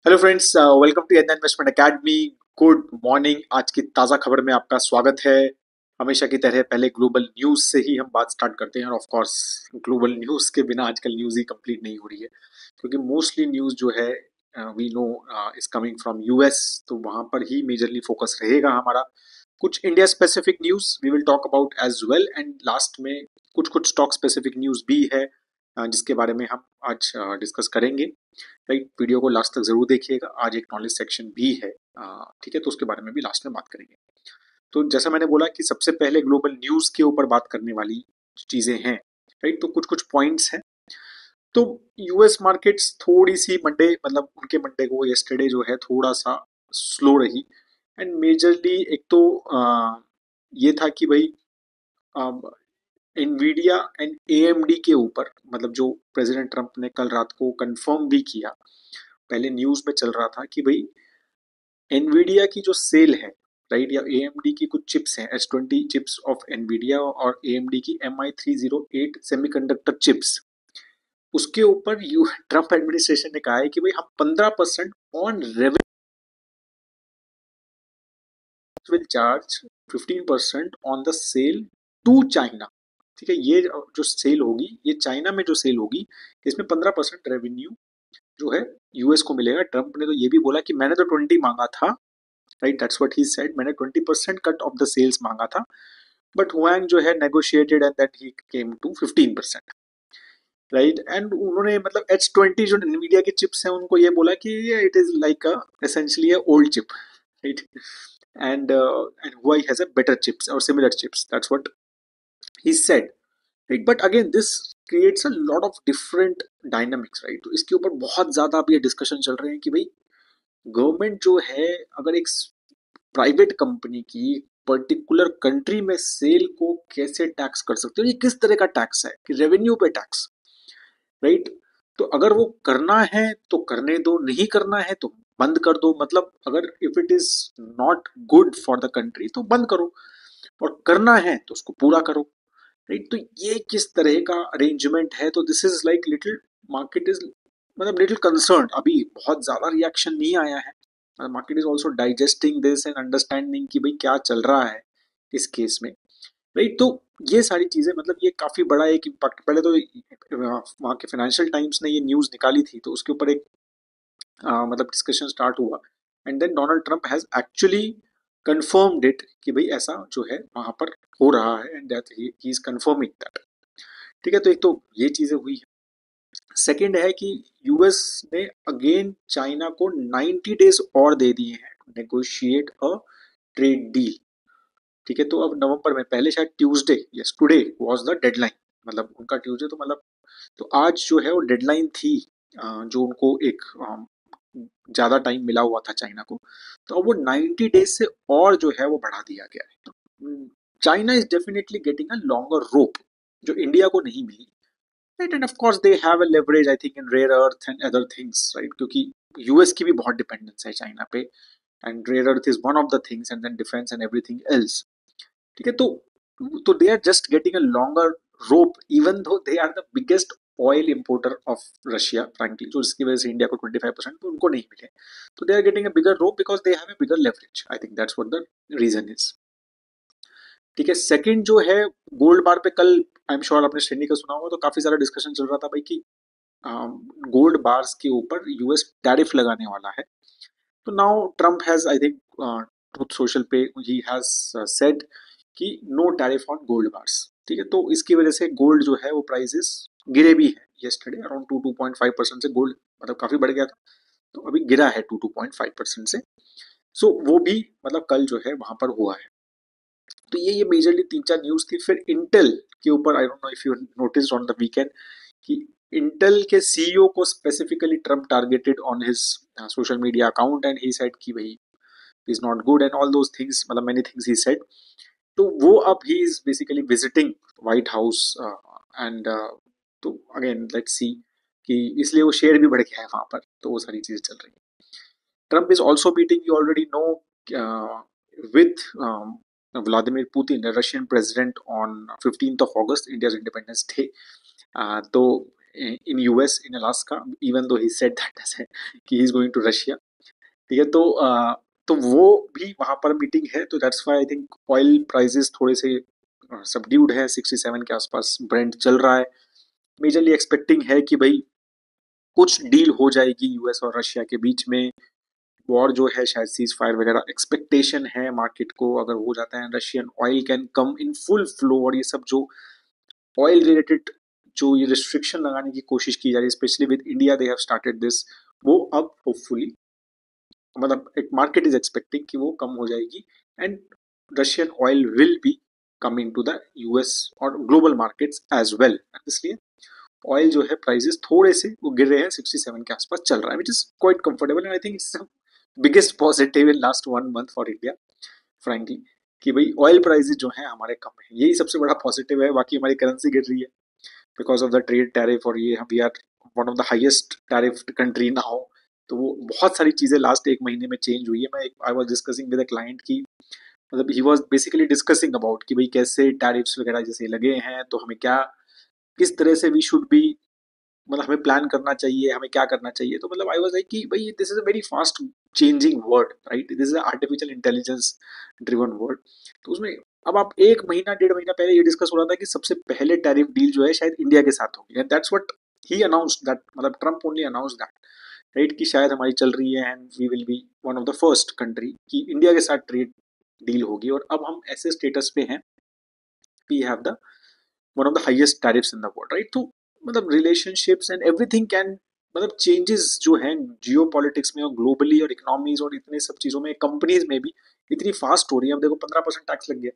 Hello friends, welcome to an investment academy. Good morning. आज की ताज़ा खबर में आपका स्वागत है। हमेशा की तरह पहले ग्लोबल न्यूज़ से ही हम बात स्टार्ट करते हैं और ऑफ कोर्स ग्लोबल न्यूज़ के बिना आजकल न्यूज़ ही कंप्लीट नहीं हो रही है, क्योंकि मोस्टली न्यूज़ जो है we know is coming from US. तो वहाँ पर ही मेजरली फोकस रहेगा हमारा। कुछ India specific news we will talk about as well, and last में कुछ कुछ स्टॉक स्पेसिफिक न्यूज़ भी है जिसके बारे में हम आज डिस्कस करेंगे। राइट, वीडियो को लास्ट तक जरूर देखिएगा। आज एक नॉलेज सेक्शन भी है, ठीक है, तो उसके बारे में भी लास्ट में बात करेंगे। तो जैसा मैंने बोला कि सबसे पहले ग्लोबल न्यूज के ऊपर बात करने वाली चीजें हैं। राइट, तो कुछ कुछ पॉइंट्स हैं। तो यूएस मार्केट्स थोड़ी सी मंडे, मतलब उनके मंडे को यस्टरडे जो है थोड़ा सा स्लो रही। एंड मेजरली एक तो ये था कि भाई एनवीडिया एंड एएमडी के ऊपर, मतलब जो प्रेसिडेंट ट्रम्प ने कल रात को कंफर्म भी किया। पहले न्यूज में चल रहा था कि भाई एनवीडिया की जो सेल है, राइट, या एएमडी की कुछ चिप्स हैं, S20 चिप्स ऑफ एनवीडिया और एएमडी की MI308 सेमीकंडक्टर चिप्स, उसके ऊपर यू ट्रम्प एडमिनिस्ट्रेशन ने कहा है कि भाई हम 15% on revenue will charge 15% on the sale to China. ठीक है, ये जो सेल होगी, ये चाइना में जो सेल होगी, इसमें 15% रेवेन्यू जो है यूएस को मिलेगा। ट्रम्प ने तो ये भी बोला कि मैंने तो 20 मांगा था, right, that's what he said, मैंने 20% कट ऑफ द सेल्स मांगा था, बट हुआंग जो है negotiated and that he came to 15%। Right, and उन्होंने मतलब H20 जो NVIDIA की चिप्स हैं उनको ये बोला कि it is like essentially a old chip, right, and Huawei has a better chips और similar chips, that's what he said. Right, but again this creates a lot of different dynamics, right. तो इसके ऊपर बहुत ज्यादा अभी discussion चल रहे हैं कि भाई गवर्नमेंट जो है, अगर एक प्राइवेट कंपनी की पर्टिकुलर कंट्री में सेल को कैसे टैक्स कर सकते हो, ये किस तरह का टैक्स है कि रेवेन्यू पे टैक्स, राइट। तो अगर वो करना है तो करने दो, नहीं करना है तो बंद कर दो। मतलब अगर if it is not good for the country तो बंद करो, और करना है तो उसको पूरा करो, राइट। तो ये किस तरह का अरेंजमेंट है? तो this is like little market is, मतलब लिटिल कंसर्न। अभी बहुत ज्यादा रिएक्शन नहीं आया है। Market is also digesting this and understanding कि भाई क्या चल रहा है इस केस में, राइट। तो ये सारी चीजें, मतलब ये काफी बड़ा एक इम्पैक्ट। पहले तो वहाँ के फाइनेंशियल टाइम्स ने ये न्यूज निकाली थी, तो उसके ऊपर एक मतलब डिस्कशन स्टार्ट हुआ, and then Donald Trump has actually confirmed it कि भाई ऐसा जो है वहां पर हो रहा है, and that he is confirming that. ठीक है, तो एक तो ये चीजें हुई है। सेकंड है कि यूएस ने अगेन चाइना को 90 डेज और दे दिए हैं to negotiate a trade deal. ठीक है, तो अब नवंबर में, पहले शायद Tuesday, yes today was the deadline, मतलब उनका ट्यूसडे, तो मतलब तो आज जो है वो डेडलाइन थी, जो उनको एक ज्यादा टाइम मिला हुआ था चाइना को। तो अब वो 90 डेज से और जो है वो बढ़ा दिया गया है। तो China is definitely getting a longer rope, जो इंडिया को नहीं मिली, right. And of course they have a leverage I think in rare earth and other things, right, क्योंकि यूएस की भी बहुत डिपेंडेंस है चाइना पे, and rare earth is one of the things, and then defence and everything else. ठीक है, तो they are just getting a longer rope, even though they are the biggest oil importer of Russia, frankly, जो जिसकी वजह से India को 25% तो उनको नहीं मिले। तो they are getting a bigger rope because they have a bigger leverage. I think that's what the reason is. ठीक है, सेकंड जो है, गोल्ड बार पे कल, आई एम श्योर आपने श्रेणी का सुना होगा, तो काफी सारा डिस्कशन चल रहा था भाई कि गोल्ड बार्स के ऊपर यूएस टैरिफ लगाने वाला है। तो now Trump has I think Truth Social पे ही हैज सेड कि no tariff on gold bars. ठीक है, तो इसकी वजह से गोल्ड जो है वो प्राइसेस गिरे भी है। येस्टरडे अराउंड 2.5% से गोल्ड मतलब काफी बढ़ गया था, तो अभी गिरा है 2.5% से। सो वो भी मतलब कल जो है वहां पर हुआ है। तो ये मेजरली तीन चार न्यूज थी। फिर इंटेल के ऊपर, आई don't know if you notice on the weekend कि इंटेल के सीईओ को specifically Trump targeted on his social media account, and he said कि भाई is not good and all those things, मतलब मेनी थिंग्स ही सेड। तो वो अब he is basically visiting white house, and तो again let's see कि इसलिए वो शेयर भी बढ़ गया है वहां पर, तो वो सारी चीजें चल रही है। Trump is also meeting, you already know, with Vladimir Putin, the Russian president, on 15th of August, India's Independence Day. तो in US in Alaska, even though he said that कि he is going to Russia. ठीक है, तो वो भी वहां पर meeting है, तो that's why I think oil prices थोड़े से सबड्यूड है, 67 के आसपास ब्रेंट चल रहा है। मेजरली एक्सपेक्टिंग है कि भाई कुछ डील हो जाएगी यूएस और रशिया के बीच में, वॉर जो है शायद सीज फायर वगैरह एक्सपेक्टेशन है मार्केट को, अगर हो जाता है Russian oil can come in full flow, और ये सब जो ऑयल रिलेटेड जो ये रिस्ट्रिक्शन लगाने की कोशिश की जा रही है specially with India, they have started this, वो अब होपफुली मतलब एक मार्केट इज एक्सपेक्टिंग कि वो कम हो जाएगी, and Russian oil will be coming to the US और ग्लोबल मार्केट्स एज वेल। इसलिए ऑयल जो है प्राइसेस थोड़े से वो गिर रहे हैं, 67 के आसपास चल रहा है, which is quite comfortable, and I think it's biggest positive in last 1 month for India frankly, कि भाई ऑयल प्राइसेस जो है हमारे कम है, यही सबसे बड़ा पॉजिटिव है। बाकी हमारी करेंसी गिर रही है because of the trade tariff, और ये we are one of the highest tariff country now, तो वो बहुत सारी चीजें लास्ट 1 महीने में चेंज हुई है। मैं I was discussing with a client की मतलब he was basically discussing about कि भाई कैसे टैरिफ्स वगैरह जैसे लगे हैं, तो हमें क्या किस तरह से वी शुड बी, मतलब हमें प्लान करना चाहिए, हमें क्या करना चाहिए। तो मतलब आई वाज लाइक कि भाई this is a very fast changing world, right, this is artificial intelligence driven world. तो उसमें अब आप 1 महीना 1.5 महीना पहले ये डिस्कस हो रहा था कि सबसे पहले टैरिफ डील जो है शायद इंडिया के साथ होगी, and that's what he announced, that मतलब Trump only announced that, right, कि शायद हमारी चल रही है and we will be one of the first country कि इंडिया के साथ ट्रेड डील होगी। और अब हम ऐसे स्टेटस पे हैं, we have the one of the highest tariffs in the world, right. तो मतलब रिलेशनशिप्स एंड एवरीथिंग कैन मतलब चेंजेस जो हैं जियो पॉलिटिक्स में और ग्लोबली और इकोनॉमीज और इतने सब चीज़ों में, कंपनीज में भी इतनी फास्ट हो रही है। अब देखो 15% टैक्स लग गया,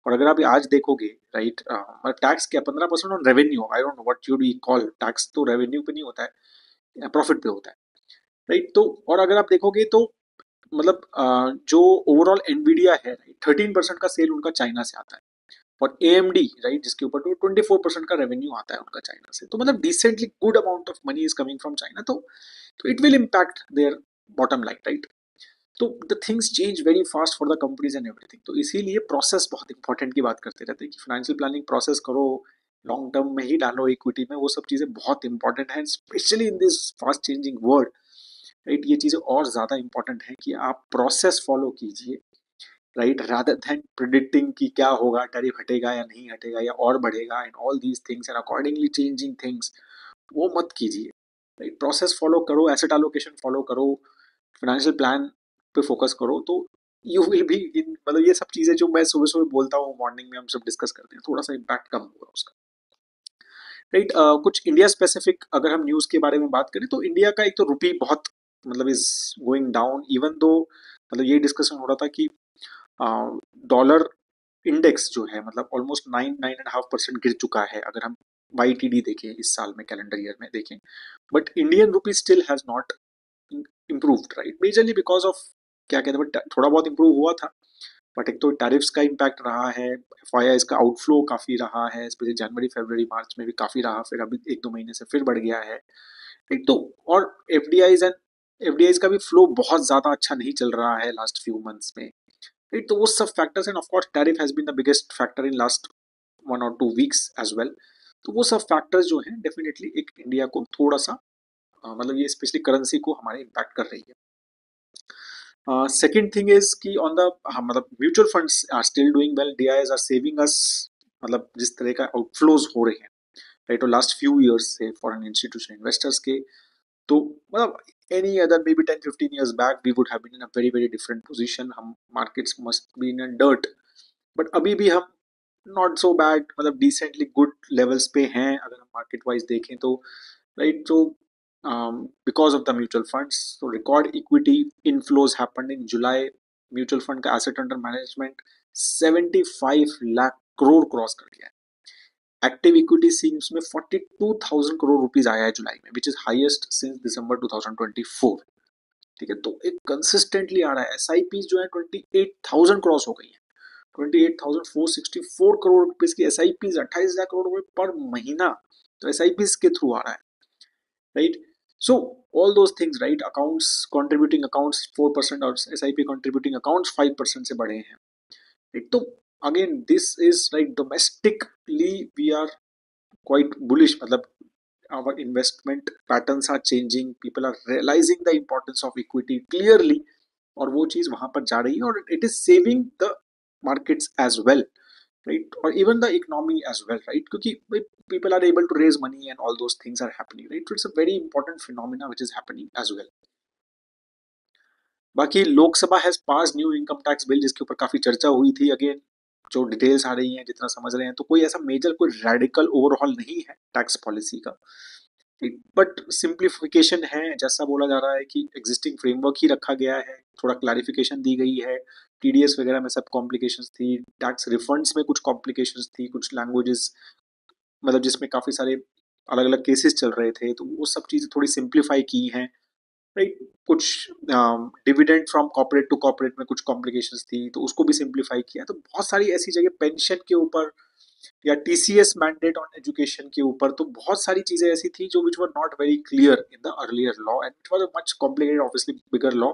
और अगर आप आज देखोगे, राइट, टैक्स क्या 15% on revenue, I don't know what you'd we call tax, तो रेवेन्यू पे नहीं होता है, प्रॉफिट पे होता है, राइट। तो और अगर आप देखोगे तो मतलब जो ओवरऑल एनवीडिया है, 13% का सेल उनका चाइना से आता है, और AMD, राइट, जिसके ऊपर तो 24% का रेवेन्यू आता है उनका चाइना से, तो मतलब decently good amount of money is coming from China, तो it will impact their bottom line, right. तो the things change very fast for the companies and everything, तो इसीलिए प्रोसेस बहुत इंपॉर्टेंट की बात करते रहते हैं कि फाइनेंशियल प्लानिंग प्रोसेस करो, लॉन्ग टर्म में ही डालो इक्विटी में, वो सब चीज़ें बहुत इंपॉर्टेंट है, specially in this fast changing world, right. ये चीज़ें और ज़्यादा इंपॉर्टेंट है कि आप प्रोसेस फॉलो कीजिए, राइट, रादर देन प्रिडिक्टिंग कि क्या होगा, टैरिफ हटेगा या नहीं हटेगा या और बढ़ेगा, and all these things and accordingly changing things, वो मत कीजिए, राइट। प्रोसेस फॉलो करो, एसेट एलोकेशन फॉलो करो, फाइनेंशियल प्लान पे फोकस करो, तो यू विल बी इन, मतलब ये सब चीजें जो मैं सुबह सुबह बोलता हूँ, मॉर्निंग में हम सब डिस्कस करते हैं, थोड़ा सा इम्पैक्ट कम होगा उसका, राइट। कुछ इंडिया स्पेसिफिक अगर हम न्यूज के बारे में बात करें, तो इंडिया का एक तो रुपी बहुत मतलब is going down, even though मतलब ये डिस्कशन हो रहा था कि डॉलर इंडेक्स जो है मतलब ऑलमोस्ट 9-9.5% गिर चुका है अगर हम YTD देखें, इस साल में कैलेंडर ईयर में देखें, but Indian rupee still has not improved, right, majorly because of क्या कहते हैं, थोड़ा बहुत इम्प्रूव हुआ था, बट एक तो टैरिफ्स का इम्पैक्ट रहा है, FIIs का आउटफ्लो काफी रहा है, स्पेशली जनवरी फरवरी मार्च में भी काफी रहा, फिर अभी 1-2 महीने से फिर बढ़ गया है, एक तो, और एफडीआईज का भी फ्लो बहुत ज्यादा अच्छा नहीं चल रहा है लास्ट फ्यू मंथ्स में, राइट। तो वो सब factors, and of course tariff has been the biggest factor in last 1 or 2 weeks as well, तो वो सब फैक्टर्स जो हैं डेफिनेटली एक इंडिया को थोड़ा सा मतलब ये स्पेशली करेंसी को हमारे इम्पैक्ट कर रही है। सेकेंड थिंग इज कि ऑन द मतलब mutual funds are still doing well, DIs are saving us, मतलब जिस तरह का आउटफ्लोज हो रहे हैं, राइट, और लास्ट फ्यू ईयर्स से फॉरेन इंस्टीट्यूशन इन्वेस्टर्स के, तो मतलब any other maybe 10-15 years back we would have been in a very very different position, हम markets must be in dirt, but अभी भी हम नॉट सो बैड, मतलब decently good levels पे हैं अगर हम मार्केट वाइज देखें तो, राइट। तो because of the mutual funds, तो record equity inflows happened in July, mutual fund का asset under management 75 lakh crore cross कर गया है, एक्टिव इक्विटी सीम्स में 42,000 करोड़ रुपीज आया है जुलाई में, विच इज हाईएस्ट सिंस दिसंबर 2024, ठीक है। तो एक कंसिस्टेंटली आ रहा है, SIPs जो है 28,000 क्रॉस हो गई है, 28,464 करोड़ रुपीज की SIPs, 28,000 करोड़ रुपए पर महीना, तो SIPs के थ्रू आ रहा है, right. So all those things, right, accounts contributing accounts 4% और SIP कंट्रीब्यूटिंग अकाउंट्स 5% से बढ़े हैं, राइट। तो again this is like domestically we are quite bullish, मतलब our investment patterns are changing, people are realizing the importance of equity clearly, और वो चीज वहां पर जा रही है, और it is saving the markets as well, right, or even the economy as well, right, क्योंकि people are able to raise money and all those things are happening, right, so it's a very important phenomena which is happening as well. बाकी Lok Sabha has pass new income tax bill, जिसके ऊपर काफी चर्चा हुई थी। Again जो details आ रही हैं, जितना समझ रहे हैं, तो कोई ऐसा मेजर कोई रेडिकल ओवरहॉल नहीं है टैक्स पॉलिसी का, बट सिंप्लीफिकेशन है। जैसा बोला जा रहा है कि एग्जिस्टिंग फ्रेमवर्क ही रखा गया है, थोड़ा क्लैरिफिकेशन दी गई है, टीडीएस वगैरह में सब कॉम्प्लिकेशंस थी, टैक्स रिफंड्स में कुछ कॉम्प्लिकेशंस थी, कुछ लैंग्वेजेस मतलब जिसमें काफी सारे अलग अलग केसेस चल रहे थे, तो वो सब चीजें थोड़ी सिंप्लीफाई की हैं, राइट। कुछ dividend from corporate to corporate में कुछ कॉम्प्लिकेशंस थी, तो उसको भी सिंप्लीफाई किया। तो बहुत सारी ऐसी जगह, पेंशन के ऊपर या टीसीएस मैंडेट ऑन एजुकेशन के ऊपर, तो बहुत सारी चीजें ऐसी थी जो which were not very clear in the earlier law, and it was a much complicated, obviously bigger law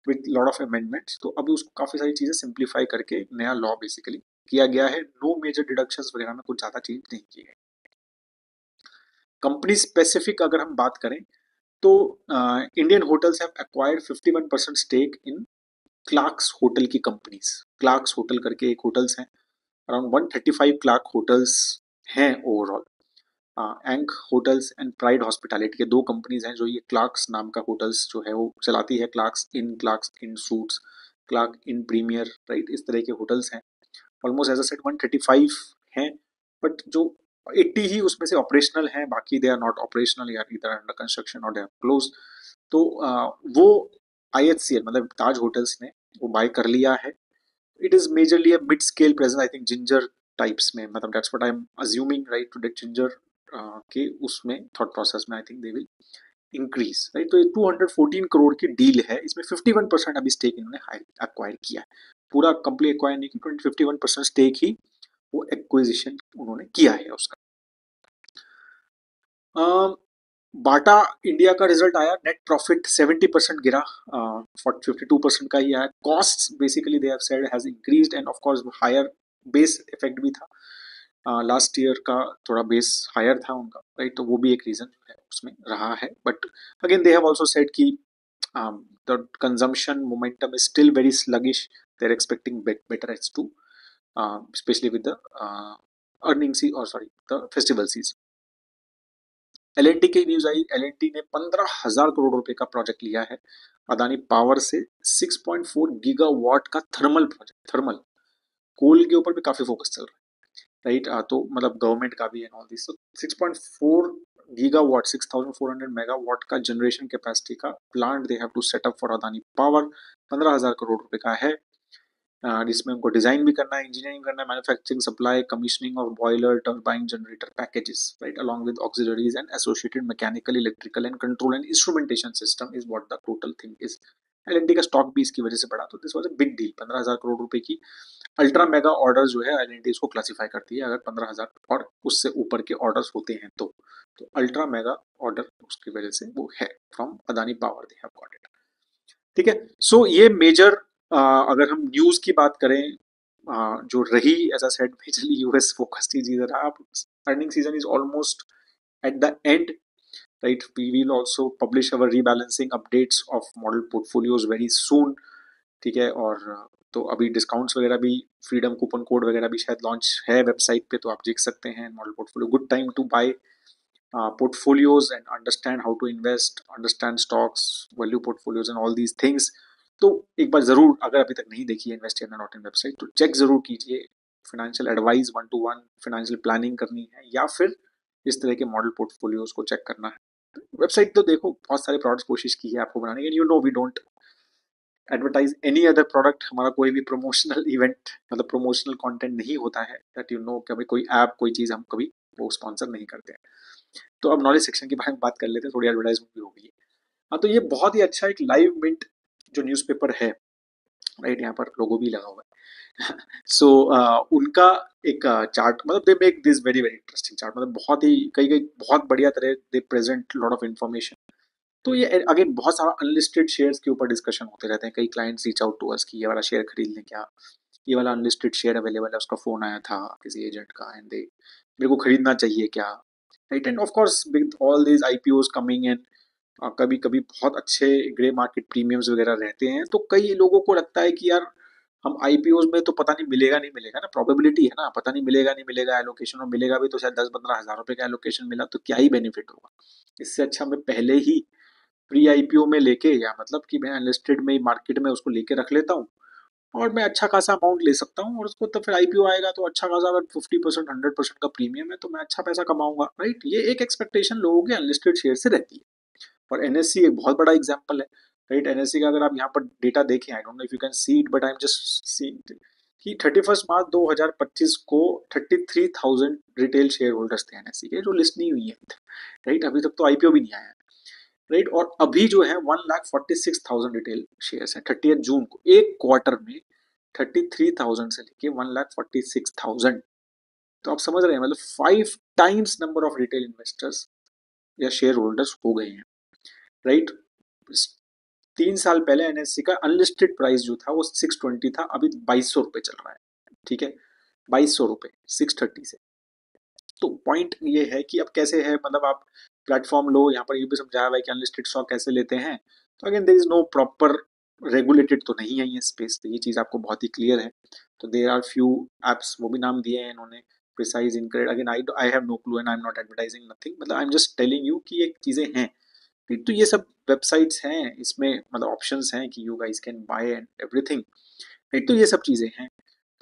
with lot of amendments. तो अभी उसको काफी सारी चीजें सिंप्लीफाई करके एक नया लॉ बेसिकली किया गया है। नो मेजर डिडक्शंस वगैरह में कुछ ज्यादा चेंज नहीं की है। कंपनी स्पेसिफिक अगर हम बात करें, तो Indian Hotels have acquired 51% stake in Clarks Hotel की कंपनीज। क्लार्क्स होटल करके एक होटल्स हैं, अराउंड 135 क्लार्क होटल्स हैं overall. Ank hotels and Pride Hospitality के दो कंपनीज हैं जो ये क्लार्क्स नाम का होटल्स जो है वो चलाती है। Clarks in suits, Clark in premiere, right, इस तरह के होटल्स हैं। ऑलमोस्ट एज अ सेट 135 हैं, बट जो 80 ही उसमें से ऑपरेशनल हैं, बाकी दे आर नॉट ऑपरेशनल या इधर अंडर कंस्ट्रक्शन और दे आर क्लोज। तो वो आईएचसीएल मतलब ताज होटल्स ने वो बाय कर लिया है। It is majorly a mid scale presence, I think Ginger types में, मतलब that's what I am assuming, right, to date Ginger के उसमें थॉट प्रोसेस में I think they will increase, right. तो ये 214 करोड़ की डील है, इसमें 51% अभी स्टेक इन्होंने एक्वायर किया है। पूरा कंप्लीट एक्वायर नहीं किया, 51% स्टेक ही वो एक्विजिशन उन्होंने किया है उसका। बाटा इंडिया का रिजल्ट आया, नेट प्रॉफिट 70% गिरा, 52% का ही आया। Cost basically they have said has increased, and of course higher base effect भी था। लास्ट ईयर का थोड़ा बेस हायर था उनका, राइट, तो वो भी एक रीजन है उसमें रहा है। But again they have also said कि the consumption momentum is still very sluggish. They're expecting better H2, especially with the earnings or sorry the festival season. LNT की न्यूज आई, एलएनटी ने 15,000 करोड़ रुपए का प्रोजेक्ट लिया है अदानी पावर से, 6.4 gigawatt का थर्मल प्रोजेक्ट। थर्मल कोल के ऊपर भी काफी फोकस चल रहा है, राइट। तो मतलब गवर्नमेंट का भी and all this. 6.4 gigawatt, 6,400 megawatt का जनरेशन कैपेसिटी का plant they have to set up for Adani power. 15,000 crore रुपए का है, जिसमें उनको डिजाइन भी करना है, इंजीनियरिंग करना है, manufacturing, supply, commissioning of boiler, turbine, generator packages, right, along with auxiliaries and associated mechanical, electrical and control and instrumentation system is what the total thing is. LNT का स्टॉक भी इसकी वजह से बढ़ा, तो this was a big deal. 15,000 crore रुपए की ultra mega order जो है एलएनटी इसको क्लासिफाई करती है, अगर 15,000 और उससे ऊपर के ऑर्डर्स होते हैं तो अल्ट्रा मेगा ऑर्डर उसकी वजह से वो है from Adani power, they have got it. ठीक है, सो ये मेजर अगर हम न्यूज की बात करें जो रही, as I said majorly US focused ही चीज रहा। Earning season is almost at the end, right. We will also publish our rebalancing updates of model portfolios very soon, ठीक है। और तो अभी डिस्काउंट्स वगैरह भी, फ्रीडम कूपन कोड वगैरह भी शायद लॉन्च है वेबसाइट पे, तो आप देख सकते हैं model portfolio. Good time to buy portfolios and understand how to invest, understand stocks, value portfolios and all these things। तो एक बार जरूर, अगर अभी तक नहीं देखी है invest India dot in website, तो चेक जरूर कीजिए। Financial advice 1-to-1 financial planning करनी है, या फिर इस तरह के मॉडल पोर्टफोलियोज को चेक करना है, वेबसाइट तो देखो, बहुत सारे प्रोडक्ट्स कोशिश की है आपको बनाने की। You know we don't advertise any other product, हमारा कोई भी प्रमोशनल इवेंट मतलब प्रमोशनल कंटेंट नहीं होता है, दैट यू नो, कभी कोई ऐप कोई चीज़ हम कभी वो स्पॉन्सर नहीं करते हैं। तो अब नॉलेज सेक्शन के बारे में बात कर लेते हैं, थोड़ी एडवर्टाइजमेंट भी हो गई है। हाँ, तो ये बहुत ही अच्छा एक लाइव मिंट जो न्यूज़पेपर है, राइट, यहाँ पर लोगो भी लगा हुआ है। सो उनका एक चार्ट, मतलब they make this very very interesting chart, मतलब बहुत ही कई कई बहुत बढ़िया तरह दे प्रेजेंट लॉट ऑफ इन्फॉर्मेशन। तो ये अगेन बहुत सारा अनलिस्टेड शेयर्स के ऊपर डिस्कशन होते रहते हैं। कई clients reach out to us कि ये वाला शेयर खरीद लें क्या, ये वाला अनलिस्टेड शेयर अवेलेबल है, उसका फोन आया था किसी एजेंट का, एंड दे मेरे को खरीदना चाहिए क्या, right. And of course with all these IPOs coming in, कभी कभी बहुत अच्छे ग्रे मार्केट प्रीमियम्स वगैरह रहते हैं, तो कई लोगों को लगता है कि यार हम आईपीओज में तो पता नहीं मिलेगा नहीं मिलेगा ना, प्रोबेबिलिटी है ना, पता नहीं मिलेगा नहीं मिलेगा एलोकेशन, और मिलेगा भी तो शायद 10-15 हज़ार रुपए का एलोकेशन मिला तो क्या ही बेनिफिट होगा। इससे अच्छा मैं पहले ही प्री आईपीओ में लेके, या मतलब कि मैं अनलिस्टेड में मार्केट में उसको लेके रख लेता हूँ, और मैं अच्छा खासा अमाउंट ले सकता हूँ, और उसको तो फिर आईपीओ आएगा तो अच्छा खासा, अगर 50% 100% का प्रीमियम है तो मैं अच्छा पैसा कमाऊंगा, राइट। ये एक एक्सपेक्टेशन लोगों के अनलिस्टेड शेयर से रहती है। और एनएससी एक बहुत बड़ा एग्जाम्पल है, राइट। एनएससी का अगर आप यहाँ पर डेटा देखें, आई don't know if you can see it, but I am just seeing कि 31 मार्च 2025 को 33,000 रिटेल शेयर होल्डर्स थे एनएससी के, जो लिस्ट नहीं हुई है, राइट। अभी तक तो आईपीओ भी नहीं आया है, राइट। और अभी जो है 1,46,000 रिटेल शेयर्स हैं 30 जून को, एक क्वार्टर में 33,000 से लेके 1,46,000। तो आप समझ रहे हैं, मतलब 5 times number of retail investors या शेयर होल्डर्स हो गए हैं, राइट। 3 साल पहले एनएससी का अनलिस्टेड प्राइस जो था वो 620 था, अभी 2200 रुपये चल रहा है, ठीक है। 2200 रुपये 630 से। तो पॉइंट ये है कि अब कैसे है, मतलब आप प्लेटफॉर्म लो, यहाँ पर ये भी समझाया हुआ है कि अनलिस्टेड स्टॉक कैसे लेते हैं। तो again there is no proper regulated तो नहीं है ये स्पेस, तो ये चीज़ आपको बहुत ही क्लियर है। तो देर आर फ्यू एप्स, वो भी नाम दिए हैं इन्होंने, precise, incorrect, again I have no clue and I am not advertising nothing, मतलब I am just telling you कि ये चीज़ें हैं। तो ये सब वेबसाइट्स हैं, इसमें मतलब ऑप्शंस हैं कि you guys can buy and everything, right. तो ये सब चीज़ें हैं।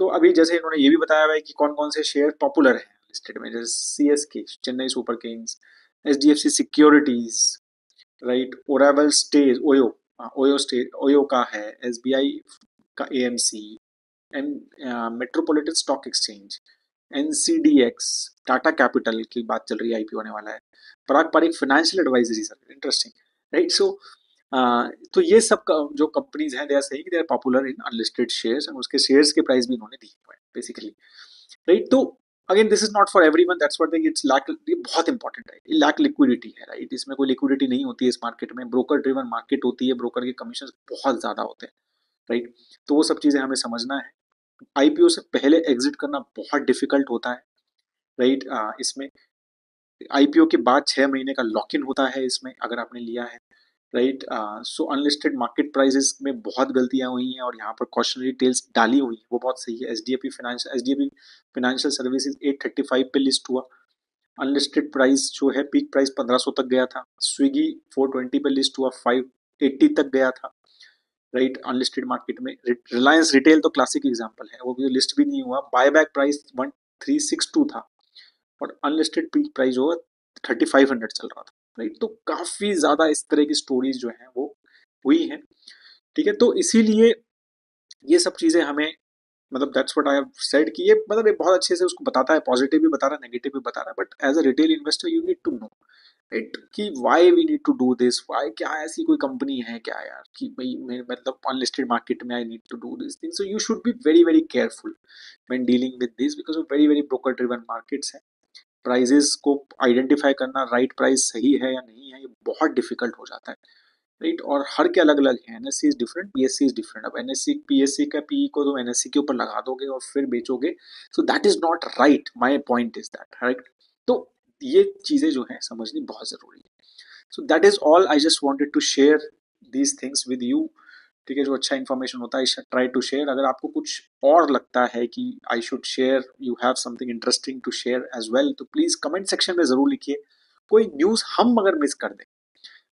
तो अभी जैसे इन्होंने ये भी बताया हुआ है कि कौन कौन से शेयर पॉपुलर हैं लिस्टेड में, जैसे CSK, Chennai Super Kings, HDFC securities, right, ओरावल stage, OYO, OYO stage, OYO का है, एसबीआई का AMC, and Metropolitan Stock Exchange, NCDEX, Tata Capital की बात चल रही है, आईपीओ होने वाला है, Parag Parikh financial advisory sir, interesting, right. So तो ये सब जो कंपनीज हैं, they are saying they are popular in unlisted shares, और उसके शेयर्स के प्राइस भी उन्होंने दिए हुए हैं बेसिकली, राइट। तो again this is not for everyone, that's what it's lack, ये बहुत इंपॉर्टेंट है, ये लैक लिक्विडिटी है, राइट। इसमें कोई लिक्विडिटी नहीं होती है इस मार्केट में, ब्रोकर ड्रिवन मार्केट होती है, ब्रोकर के कमीशन बहुत ज्यादा होते हैं, राइट। तो वो सब चीजें हमें समझना है। आईपीओ से पहले एग्जिट करना बहुत डिफिकल्ट होता है, राइट। इसमें आईपीओ के बाद 6 महीने का लॉक इन होता है इसमें, अगर आपने लिया है, राइट। सो अनलिस्टेड मार्केट प्राइसेस में बहुत गलतियां हुई हैं, और यहाँ पर कॉशनरी टेल्स डाली हुई है, वो बहुत सही है। एचडीएफी फाइनेंशियल सर्विसेज 835 पे लिस्ट हुआ, अनलिस्टेड प्राइस जो है पीक प्राइस 1500 तक गया था। स्विगी 420 पे लिस्ट हुआ, 580 तक गया था, राइट, अनलिस्टेड मार्केट में। रिलायंस रिटेल तो क्लासिक एग्जांपल है, वो भी लिस्ट भी नहीं हुआ, बायबैक प्राइस 1362 था, और अनलिस्टेड पीक प्राइस जो 3500 चल रहा था, राइट। तो काफी ज्यादा इस तरह की स्टोरीज जो है वो हुई है, ठीक है। तो इसीलिए ये सब चीजें हमें, मतलब that's what I have said कि ये मतलब ये बहुत अच्छे से उसको बताता है, पॉजिटिव भी बता रहा है, नेगेटिव भी बता रहा है, but as a retail investor you need to know it कि why we need to do this, why, क्या ऐसी कोई कंपनी है क्या यार कि भाई मैं मतलब अनलिस्टेड मार्केट में I need to do this thing. So you should be very very careful when dealing with this, because of very very broker driven markets हैं। प्राइजेस को आइडेंटिफाई करना, राइट प्राइस सही है या नहीं है, ये बहुत डिफिकल्ट हो जाता है, राइट। और हर के अलग अलग है, NSC is different, PSC is different. अब एनएससी पीएससी का पीई को तुम एनएससी के ऊपर लगा दोगे और फिर बेचोगे, so that is not right, my point is that, right. तो ये चीजें जो है समझनी बहुत जरूरी है। So that is all, I just wanted to share these things with you, ठीक है। जो अच्छा इन्फॉर्मेशन होता है ट्राई टू शेयर। अगर आपको कुछ और लगता है कि I should share, you have something interesting to share as well, तो प्लीज कमेंट सेक्शन में जरूर लिखिए। कोई न्यूज हम अगर मिस कर दें,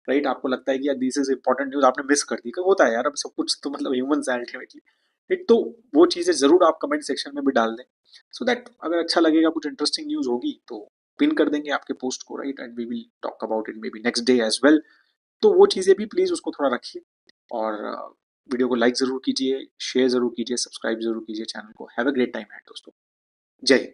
राइट, आपको लगता है कि यार दिस इज इंपॉर्टेंट न्यूज आपने मिस कर दी, होता है यार, अब सब कुछ तो मतलब ह्यूमंस हैं अल्टीमेटली, राइट। तो वो चीजें जरूर आप कमेंट सेक्शन में भी डाल दें, सो दैट अगर अच्छा लगेगा, कुछ इंटरेस्टिंग न्यूज होगी तो पिन कर देंगे आपके पोस्ट को, right, and we will talk about it maybe next day as well. तो वो चीजें भी प्लीज उसको थोड़ा रखिए, और वीडियो को लाइक जरूर कीजिए, शेयर जरूर कीजिए, सब्सक्राइब जरूर कीजिए चैनल को। हैव अ ग्रेट टाइम है दोस्तों, जय हिंद।